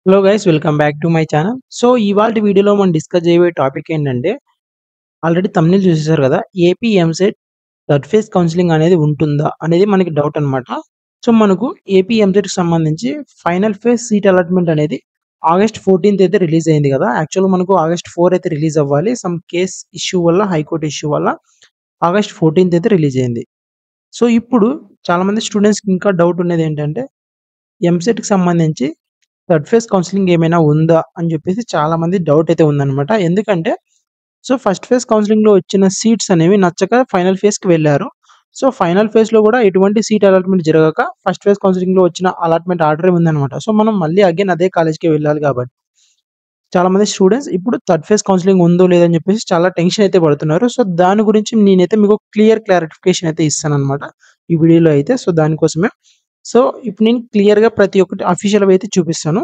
Hello guys, welcome back to my channel. So ఇవాల్టి వీడియోలో మనం డిస్కస్ చేయబోయే టాపిక్ ఏంటంటే, ఆల్రెడీ థంబ్‌నెయిల్ చూసేసారు కదా! AP EAMCET third phase counselling అనేది ఉంటుందా అనేది మనకి డౌట్ అనమాట. సో మనకు ఏపీ ఎంసెట్‌కి సంబంధించి ఫైనల్ ఫేజ్ సీట్ అలాట్‌మెంట్ అనేది ఆగస్ట్ 14థ్ అయితే రిలీజ్ అయింది కదా! యాక్చువల్‌గా మనకు ఆగస్ట్ 4 అయితే రిలీజ్ అవ్వాలి. సమ్ కేస్ ఇష్యూ వల్ల, హైకోర్ట్ ఇష్యూ వల్ల ఆగస్ట్ 14థ్ అయితే రిలీజ్ అయింది. సో ఇప్పుడు చాలామంది స్టూడెంట్స్‌కి ఇంకా డౌట్ ఉన్నది ఏంటంటే, ఎంసెట్‌కి సంబంధించి థర్డ్ ఫేజ్ కౌన్సెలింగ్ ఏమైనా ఉందా అని చెప్పేసి చాలా మంది డౌట్ అయితే ఉందన్నమాట. ఎందుకంటే సో ఫస్ట్ ఫేజ్ కౌన్సెలింగ్‌లో వచ్చిన సీట్స్ అనేవి నచ్చక ఫైనల్ ఫేజ్‌కి వెళ్లారు. సో ఫైనల్ ఫేజ్‌లో కూడా ఎటువంటి సీట్ అలాట్‌మెంట్ జరగక ఫస్ట్ ఫేజ్ కౌన్సెలింగ్‌లో వచ్చిన అలాట్‌మెంట్ ఆర్డరే ఉందన్నమాట. సో మనం మళ్ళీ అగైన్ అదే కాలేజ్‌కే వెళ్ళాలి కాబట్టి చాలా మంది స్టూడెంట్స్ ఇప్పుడు థర్డ్ ఫేజ్ కౌన్సెలింగ్ ఉందో లేదో అని చెప్పేసి చాలా టెన్షన్ అయితే పడుతున్నారు. సో దాని గురించి నేనైతే మీకు క్లారిఫికేషన్ అయితే ఇస్తానన్నమాట ఈ వీడియోలో అయితే. సో దానికోసమే సో ఇప్పుడు నేను క్లియర్‌గా ప్రతి ఒక్కటి అఫీషియల్‌గా అయితే చూపిస్తాను.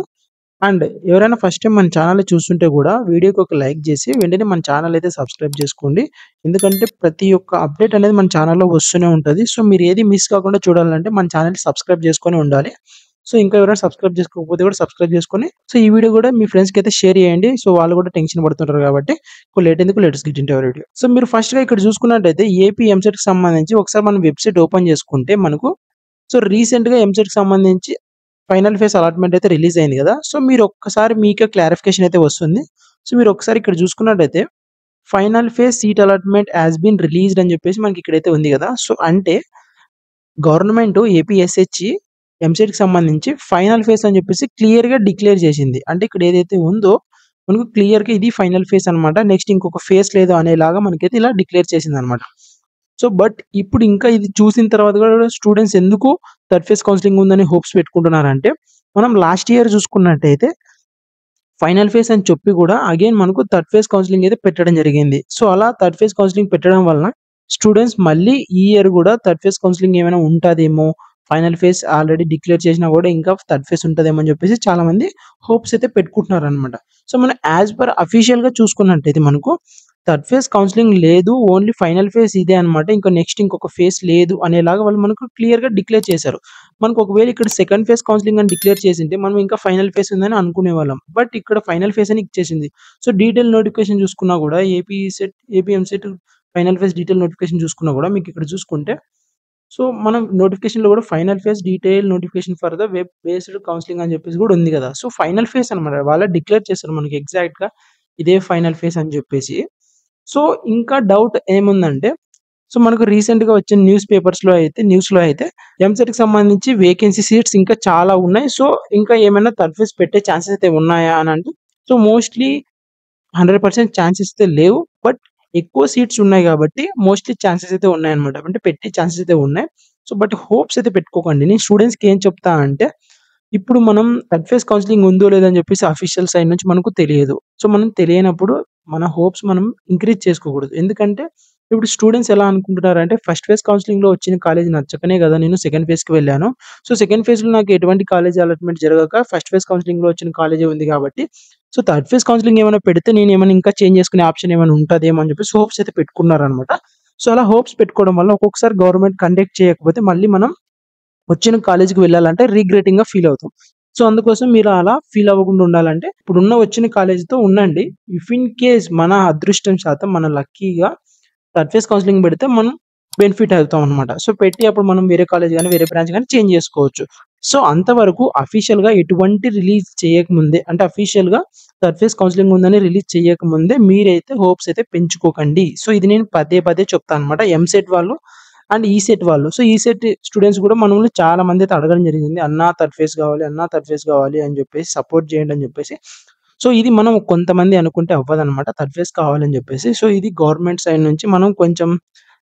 అండ్ ఎవరైనా ఫస్ట్ టైం మన ఛానల్ చూస్తుంటే కూడా వీడియోకి ఒక లైక్ చేసి వెంటనే మన ఛానల్ అయితే సబ్స్క్రైబ్ చేసుకోండి. ఎందుకంటే ప్రతి ఒక్క అప్డేట్ అనేది మన ఛానల్‌లో వస్తూనే ఉంటది. సో మీరు ఏది మిస్ కాకుండా చూడాలంటే మన ఛానల్‌ని సబ్స్క్రైబ్ చేసుకొని ఉండాలి. సో ఇంకా ఎవరైనా సబ్స్క్రైబ్ చేసుకోకపోతే కూడా సబ్స్క్రైబ్ చేసుకొని సో ఈ వీడియో కూడా మీ ఫ్రెండ్స్‌కి అయితే షేర్ చేయండి. సో వాళ్ళు కూడా టెన్షన్ పడుతుంటారు కాబట్టి లేట్ ఎందుకు let's get into hour video. So మీరు ఫస్ట్‌గా ఇక్కడ చూసుకున్నట్టయితే ఏపీ ఎంసెట్‌కి సంబంధించి ఒకసారి మనం వెబ్‌సైట్ ఓపెన్ చేసుకుంటే మనకు సో రీసెంట్‌గా ఎంసెట్‌కి సంబంధించి ఫైనల్ ఫేజ్ అలాట్‌మెంట్ అయితే రిలీజ్ అయింది గదా! సో మీరు ఒక్కసారి మీకే క్లారిఫికేషన్ అయితే వస్తుంది. సో మీరు ఒకసారి ఇక్కడ చూసుకున్నట్టయితే final phase seat allotment has been released అని చెప్పేసి మనకి ఇక్కడైతే ఉంది గదా! సో అంటే గవర్నమెంట్ ఏపీఎస్‌హెచ్ ఎంసెట్‌కి సంబంధించి ఫైనల్ ఫేజ్ అని చెప్పేసి క్లియర్‌గా డిక్లేర్ చేసింది. అంటే ఇక్కడ ఏదైతే ఉందో మనకు క్లియర్‌గా ఇది ఫైనల్ ఫేజ్ అన్నమాట. నెక్స్ట్ ఇంకొక ఫేజ్ లేదు అనేలాగా మనకైతే ఇలా డిక్లేర్ చేసిందన్నమాట. సో బట్ ఇప్పుడు ఇంకా ఇది చూసిన తర్వాత కూడా స్టూడెంట్స్ ఎందుకు థర్డ్ ఫేజ్ కౌన్సెలింగ్ ఉందని హోప్స్ పెట్టుకుంటున్నారంటే, మనం లాస్ట్ ఇయర్ చూసుకున్నట్టయితే ఫైనల్ ఫేజ్ అని చెప్పి కూడా అగైన్ మనకు థర్డ్ ఫేజ్ కౌన్సెలింగ్ అయితే పెట్టడం జరిగింది. సో అలా థర్డ్ ఫేజ్ కౌన్సెలింగ్ పెట్టడం వలన స్టూడెంట్స్ మళ్ళీ ఈ ఇయర్ కూడా థర్డ్ ఫేజ్ కౌన్సెలింగ్ ఏమైనా ఉంటదేమో, ఫైనల్ ఫేజ్ ఆల్రెడీ డిక్లేర్ చేసినా కూడా ఇంకా థర్డ్ ఫేజ్ ఉంటదేమో అని చెప్పేసి చాలా మంది హోప్స్ అయితే పెట్టుకుంటున్నారనమాట. సో మనం యాజ్ పర్ అఫీషియల్‌గా చూసుకున్నట్టయితే మనకు థర్డ్ ఫేజ్ కౌన్సెలింగ్ లేదు. ఓన్లీ ఫైనల్ ఫేజ్ ఇదే అన్నమాట. నెక్స్ట్ ఇంకొక ఫేజ్ లేదు అనేలాగా వాళ్ళు మనకు క్లియర్‌గా డిక్లేర్ చేశారు. మనకు ఒకవేళ ఇక్కడ సెకండ్ ఫేజ్ కౌన్సెలింగ్ అని డిక్లేర్ చేసింటే మనం ఇంకా ఫైనల్ ఫేజ్ ఉందని అనుకునేవాళ్ళం. బట్ ఇక్కడ ఫైనల్ ఫేజ్ అని ఇచ్చేసింది. సో డీటెయిల్ నోటిఫికేషన్ చూసుకున్నా కూడా AP EAMCET final phase detail notification చూసుకున్నా కూడా మీకు ఇక్కడ చూసుకుంటే సో మనం నోటిఫికేషన్‌లో కూడా final phase detail notification for the web based counselling అని చెప్పేసి కూడా ఉంది కదా! సో ఫైనల్ ఫేజ్ అన్నమాట. వాళ్ళే డిక్లేర్ చేస్తారు మనకి ఎగ్జాక్ట్‌గా ఇదే ఫైనల్ ఫేజ్ అని చెప్పేసి. సో ఇంకా డౌట్ ఏముందంటే సో మనకు రీసెంట్‌గా వచ్చిన న్యూస్‌లో అయితే ఎంసెట్‌కి సంబంధించి వేకెన్సీ సీట్స్ ఇంకా చాలా ఉన్నాయి. సో ఇంకా ఏమైనా థర్డ్ ఫేజ్ పెట్టే ఛాన్సెస్ అయితే ఉన్నాయా అని అంటే సో మోస్ట్‌లీ 100% ఛాన్సెస్ అయితే లేవు. బట్ ఎక్కువ సీట్స్ ఉన్నాయి కాబట్టి మోస్ట్‌లీ ఛాన్సెస్ అయితే ఉన్నాయన్నమాట. అంటే పెట్టే ఛాన్సెస్ అయితే ఉన్నాయి. సో బట్ హోప్స్ అయితే పెట్టుకోకండి. నేను స్టూడెంట్స్‌కి ఏం చెప్తా అంటే ఇప్పుడు మనం థర్డ్ ఫేజ్ కౌన్సెలింగ్ ఉందో లేదో అని చెప్పేసి అఫీషియల్ సైడ్ నుంచి మనకు తెలియదు. సో మనం తెలియనప్పుడు మన హోప్స్ మనం ఇంక్రీజ్ చేసుకోకూడదు. ఎందుకంటే ఇప్పుడు స్టూడెంట్స్ ఎలా అనుకుంటున్నారంటే ఫస్ట్ ఫేజ్ కౌన్సెలింగ్‌లో వచ్చిన కాలేజ్ నచ్చకనే కదా నేను సెకండ్ ఫేజ్‌కి వెళ్ళాను. సో సెకండ్ ఫేజ్‌లో నాకు ఎటువంటి కాలేజ్ అలాట్‌మెంట్ జరగక ఫస్ట్ ఫేజ్ కౌన్సెలింగ్‌లో వచ్చిన కాలేజే ఉంది కాబట్టి సో థర్డ్ ఫేజ్ కౌన్సెలింగ్ ఏమైనా పెడితే నేనేమైనా ఇంకా చేంజ్ చేసుకునే ఆప్షన్ ఏమైనా ఉంటదేమో అని చెప్పేసి హోప్స్ అయితే పెట్టుకున్నారనమాట. సో అలా హోప్స్ పెట్టుకోవడం వల్ల ఒక్కొక్కసారి గవర్నమెంట్ కండక్ట్ చేయకపోతే మళ్ళీ మనం వచ్చిన కాలేజ్‌కి వెళ్ళాలంటే రిగ్రెటింగ్‌గా ఫీల్ అవుతాం. సో అందుకోసం మీరు అలా ఫీల్ అవ్వకుండా ఉండాలంటే ఇప్పుడున్న వచ్చిన కాలేజ్‌తో ఉండండి. ఇఫ్ ఇన్ కేస్ మన అదృష్టం శాతం మన లక్కీగా థర్డ్ ఫేజ్ కౌన్సెలింగ్ పెడితే మనం బెనిఫిట్ అవుతాం అన్నమాట. సో పెట్టి అప్పుడు మనం వేరే కాలేజ్ గాని, వేరే బ్రాంచ్ గాని చేంజ్ చేసుకోవచ్చు. సో అంతవరకు అఫీషియల్‌గా ఎటువంటి రిలీజ్ చేయకముందే అంటే అఫీషియల్‌గా థర్డ్ ఫేజ్ కౌన్సెలింగ్ ఉందని రిలీజ్ చేయకముందే మీరైతే హోప్స్ అయితే పెంచుకోకండి. సో ఇది నేను పదే పదే చెప్తాను అన్నమాట. ఎంసెట్ వాళ్ళు అండ్ ఈసెట్ వాళ్ళు. సో ఈసెట్ స్టూడెంట్స్ కూడా మనల్ని చాలా మంది అయితే అడగడం జరిగింది. అన్నా థర్డ్ ఫేజ్ కావాలి, అన్నా థర్డ్ ఫేజ్ కావాలి అని చెప్పేసి సపోర్ట్ చేయండి అని చెప్పేసి. సో ఇది మనం కొంతమంది అనుకుంటే అవ్వదన్నమాట. థర్డ్ ఫేజ్ కావాలని చెప్పేసి. సో ఇది గవర్నమెంట్ సైడ్ నుంచి మనం కొంచెం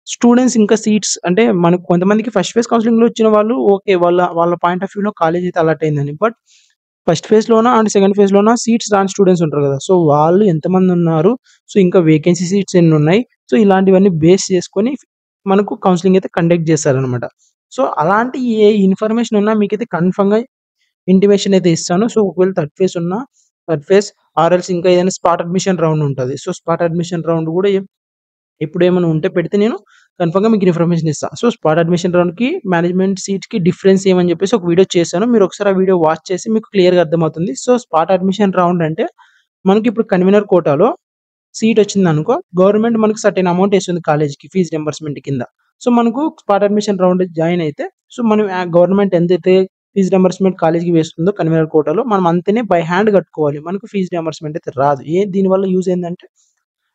స్టూడెంట్స్ ఇంకా సీట్స్ అంటే మనకు కొంతమందికి ఫస్ట్ ఫేజ్ కౌన్సెలింగ్‌లో వచ్చిన వాళ్ళు ఓకే. వాళ్ళ పాయింట్ ఆఫ్ వ్యూలో కాలేజ్ అయితే అలాట్ అయిందని. బట్ ఫస్ట్ ఫేజ్‌లోన అండ్ సెకండ్ ఫేజ్‌లోన సీట్స్ రాని స్టూడెంట్స్ ఉంటారు కదా! సో వాళ్ళు ఎంతమంది ఉన్నారు? సో ఇంకా వేకెన్సీ సీట్స్ ఎన్నున్నాయి? సో ఇలాంటివన్నీ బేస్ చేసుకొని మనకు కౌన్సెలింగ్ అయితే కండక్ట్ చేస్తారనమాట. సో అలాంటి ఏ ఇన్ఫర్మేషన్ ఉన్నా మీకైతే కన్ఫర్మ్‌గా ఇంటిమేషన్ అయితే ఇస్తాను. సో ఒకవేళ థర్డ్ ఫేజ్ ఆర్ఎల్స్ ఇంకా ఏదైనా స్పాట్ అడ్మిషన్ రౌండ్ ఉంటది. సో స్పాట్ అడ్మిషన్ రౌండ్ కూడా ఇప్పుడేమైనా ఉంటే పెడితే నేను కన్ఫర్మ్‌గా మీకు ఇన్ఫర్మేషన్ ఇస్తా. సో, స్పాట్ అడ్మిషన్ రౌండ్‌కి, మేనేజ్మెంట్ సీట్స్‌కి డిఫరెన్స్ ఏమని చెప్పేసి ఒక వీడియో చేశాను. మీరు ఒకసారి ఆ వీడియో వాచ్ చేసి మీకు క్లియర్‌గా అర్థమవుతుంది. సో, స్పాట్ అడ్మిషన్ రౌండ్ అంటే మనకిప్పుడు కన్వీనర్ కోటాలో సీట్ వచ్చిందనుకో, గవర్నమెంట్ మనకు సర్టెన్ అమౌంట్ ఏస్తుంది కాలేజ్‌కి ఫీజ్ రింబర్స్‌మెంట్ కింద. సో, మనకు స్పాట్ అడ్మిషన్ రౌండ్ జాయిన్ అయితే, సో, మనం గవర్నమెంట్ ఎంతైతే ఫీజ్ రింబర్స్‌మెంట్ కాలేజ్‌కి వేస్తుందో కన్వీనర్ కోటాలో మనం అంతనే బై హ్యాండ్ కట్టుకోవాలి. మనకు ఫీజ్ రింబర్స్‌మెంట్ అయితే రాదు. దీనివల్ల యూజ్ ఏందంటే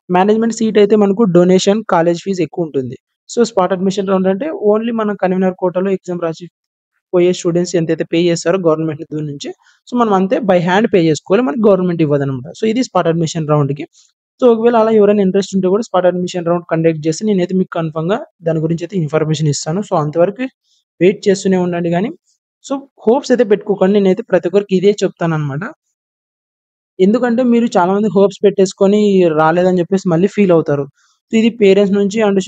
మేనేజ్మెంట్ సీట్ అయితే మనకు డొనేషన్, కాలేజ్ ఫీజ్ ఎక్కువుంటుంది. సో, స్పాట్ అడ్మిషన్ రౌండ్ అంటే ఓన్లీ మన కన్వీనర్ కోటాలో ఎగ్జామ్ రాసి పోయే స్టూడెంట్స్ ఎంతైతే పే చేస్తారో గవర్నమెంట్ నిధుల నుంచి, సో, మనం అంతే బై హ్యాండ్ పే చేసుకోవాలి. మనకి గవర్నమెంట్ ఇవ్వదనమాట. సో, ఇది స్పాట్ అడ్మిషన్ రౌండ్‌కి. సో, ఒకవేళ అలా ఎవరైనా ఇంట్రెస్ట్ ఉంటే కూడా స్పాట్ అడ్మిషన్ రౌండ్ కండక్ట్ చేస్తే నేనైతే మీకు కన్ఫర్మ్‌గా దాని గురించి అయితే ఇన్ఫర్మేషన్ ఇస్తాను. సో, అంతవరకు వెయిట్ చేస్తూనే ఉండండి గానీ, సో, హోప్స్ అయితే పెట్టుకోకండి. నేనైతే ప్రతి ఒక్కరికి ఇదే చెప్తాననమాట. ఎందుకంటే మీరు చాలా మంది హోప్స్ పెట్టేసుకొని రాలేదని చెప్పేసి మళ్ళీ ఫీల్ అవుతారు. సో, ఇది పేరెంట్స్ నుంచి అండ్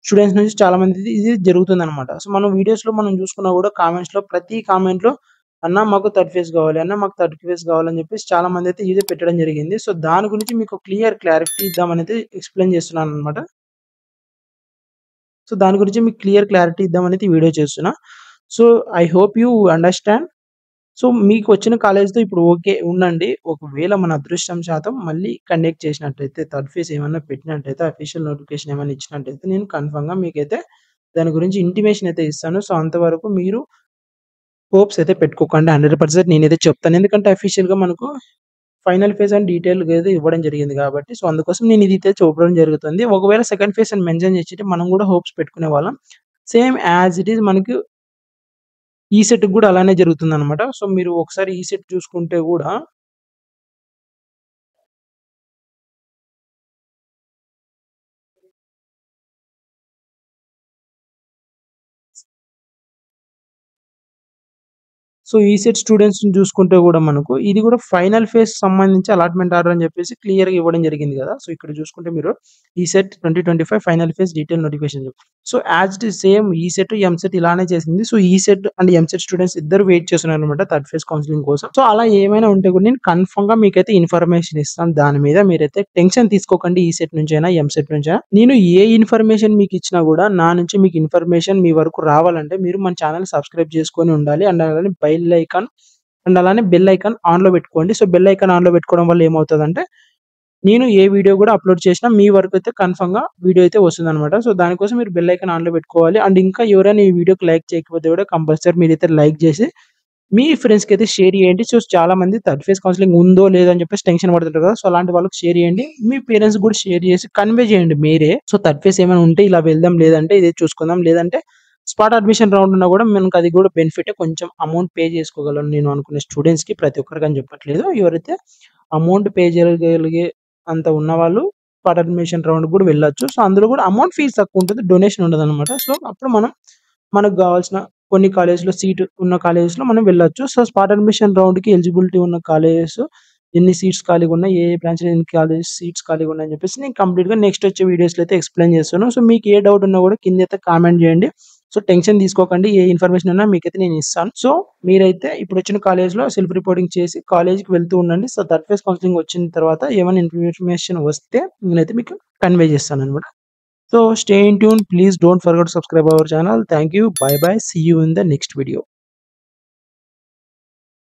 స్టూడెంట్స్ నుంచి చాలా మందిది ఇది జరుగుతుందనమాట. సో, మనం వీడియోస్‌లో మనం చూసుకున్నా కూడా కామెంట్స్‌లో ప్రతి కామెంట్‌లో "అన్న మాకు థర్డ్ ఫేజ్ కావాలి. అన్న మాకు థర్డ్ ఫేజ్ కావాలి" అని చెప్పేసి చాలా మందైతే ఇదే పెట్టడం జరిగింది. సో, దాని గురించి మీకు క్లారిటీ ఇద్దామనైతే ఎక్స్‌ప్లెయిన్ చేస్తున్నాననమాట. సో, దాని గురించి మీకు క్లారిటీ ఇద్దామనైతే ఈ వీడియో చేస్తున్నా. So, I hope you understand. So, మీకొచ్చిన కాలేజ్‌తో ఇప్పుడు ఓకే. ఉండండి. ఒకవేళ మన అదృష్టం శాతం మళ్ళీ కండక్ట్ చేసినట్టయితే, థర్డ్ ఫేజ్ ఏమన్నా పెట్టినట్టయితే, అఫీషియల్ నోటిఫికేషన్ ఏమన్నా ఇచ్చినట్టయితే, నేను కన్ఫర్మ్‌గా మీకైతే దాని గురించి ఇంటిమేషన్ అయితే ఇస్తాను. సో, అంతవరకు మీరు హోప్స్ అయితే పెట్టుకోకండి. 100% నేనైతే చెప్తాను. ఎందుకంటే అఫీషియల్‌గా మనకు ఫైనల్ ఫేజ్ అని డీటెయిల్‌గా అయితే ఇవ్వడం జరిగింది కాబట్టి, సో, అందుకోసం నేను ఇదైతే చూపడం జరుగుతుంది. ఒకవేళ సెకండ్ ఫేజ్ అని మెన్షన్ చేసింటే మనం కూడా హోప్స్ పెట్టుకునేవాళ్ళం. సేమ్ యాజ్ ఇట్ ఈజ్ మనకి ఈసెట్‌కి గూడా అలానే జరుగుతుందనమాట. సో, మీరు ఒకసారి ఈసెట్ చూసుకుంటే గూడా సో, ఈసెట్ స్టూడెంట్స్‌ని చూసుకుంటే గూడా మనకు ఇది గూడా ఫైనల్ ఫేజ్ సంబంధించి అలాట్‌మెంట్ ఆర్డర్ అని జెప్పేసి క్లియర్‌గా ఇవ్వడం జరిగింది గదా! సో, ఇక్కడ చూసుకుంటే మీరు ECET 2025 final phase detail notification so, as it is same ECET, EAMCET ఇలానే చేసింది. So, ECET and EAMCET students ఇద్దరు వెయిట్ చేస్తున్నారనమాట థర్డ్ ఫేజ్ కౌన్సెలింగ్ కోసం. సో, అలా ఏమైనా ఉంటే కూడా నేను కన్ఫర్మ్‌గా మీకైతే ఇన్ఫర్మేషన్ ఇస్తాను. దాని మీద మీరైతే టెన్షన్ తీసుకోకండి. ఈసెట్ నుంచైనా, ఎంసెట్ నుంచైనా. నేను ఏ ఇన్ఫర్మేషన్ మీకిచ్చినా గూడా నా నుంచి మీకు ఇన్ఫర్మేషన్ మీ వరకు రావాలంటే మీరు మన ఛానెల్ సబ్స్క్రైబ్ చేసుకొని ఉండాలి. అండ్ అలానే అలానే బెల్ ఐకాన్ ఆన్‌లో పెట్టుకోండి. సో, బెల్ ఐకాన్ ఆన్‌లో పెట్టుకోవడం వల్ల ఏమవుతదంటే, నేను ఏ వీడియో గూడా అప్‌లోడ్ చేసినా మీ వరకైతే కన్ఫర్మ్‌గా వీడియో అయితే వస్తుందనమాట. సో, దానికోసం మీరు బెల్ ఐకాన్ ఆన్‌లో పెట్టుకోవాలి. అండ్ ఇంకా ఎవరైనా ఈ వీడియోకి లైక్ చేయకపోతే గూడా కంపల్సరీ మీరైతే లైక్ జేసి, మీ ఫ్రెండ్స్‌కైతే షేర్ చేయండి. సో, చాలా మంది థర్డ్ ఫేజ్ కౌన్సెలింగ్ ఉందో లేదో అని చెప్పేసి టెన్షన్ పడుతుంటారు కదా! సో, అలాంటి వాళ్ళకి షేర్ చేయండి. మీ పేరెంట్స్‌కి గూడా షేర్ చేసి కన్వే చేయండి మీరే. సో, థర్డ్ ఫేజ్ ఏమైనా ఉంటే ఇలా వెళ్దాం, లేదంటే ఇదే చూసుకుందాం. లేదంటే స్పాట్ అడ్మిషన్ రౌండ్ ఉన్నా గూడా మనకు అది గూడా బెనిఫిటే. కొంచెం అమౌంట్ పే చేసుకోగలను నేను అనుకునే స్టూడెంట్స్‌కి ప్రతి ఒక్కరికని చెప్పట్లేదు. ఎవరైతే అమౌంట్ పే చేయగలిగే అంత ఉన్నవాళ్ళు స్పాట్ అడ్మిషన్ రౌండ్‌కి గూడా వెళ్ళొచ్చు. సో, అందులో గూడా అమౌంట్ ఫీజ్ తక్కువుంటది. డొనేషన్ ఉండదనమాట. సో, అప్పుడు మనకు గావాల్సిన కొన్ని కాలేజ్‌లో సీట్ ఉన్న కాలేజెస్‌లో మనం వెళ్ళొచ్చు. సో, స్పాట్ అడ్మిషన్ రౌండ్‌కి ఎలిజిబిలిటీ ఉన్న కాలేజెస్ ఎన్ని సీట్స్ ఖాళీగున్నాయి, ఏ బ్రాంచ్‌లో ఎన్ని కాలేజ్ సీట్స్ ఖాళీగున్నాయని చెప్పేసి నేను కంప్లీట్‌గా నెక్స్ట్ వచ్చే వీడియోస్‌లో అయితే ఎక్స్‌ప్లెయిన్ చేస్తాను. సో, మీకు ఏ డౌట్ ఉన్నా గూడా కిందైతే కామెంట్ చేయండి. సో, టెన్షన్ తీసుకోకండి. ఏ ఇన్ఫర్మేషన్ ఉన్నా మీకైతే నేను ఇస్తాను. సో, మీరైతే ఇప్పుడొచ్చిన కాలేజ్‌లో సెల్ఫ్ రిపోర్టింగ్ చేసి కాలేజ్‌కి వెళ్తూ ఉండండి. సో, థర్డ్ ఫేజ్ కౌన్సెలింగ్ వచ్చిన తర్వాత ఏమైనా ఇన్ఫర్మేషన్ వస్తే నేనైతే మీకు కన్వే చేస్తాననమాట. So stay in tune. Please don't forget to subscribe our channel. Thank you. Bye bye. See you in the next video.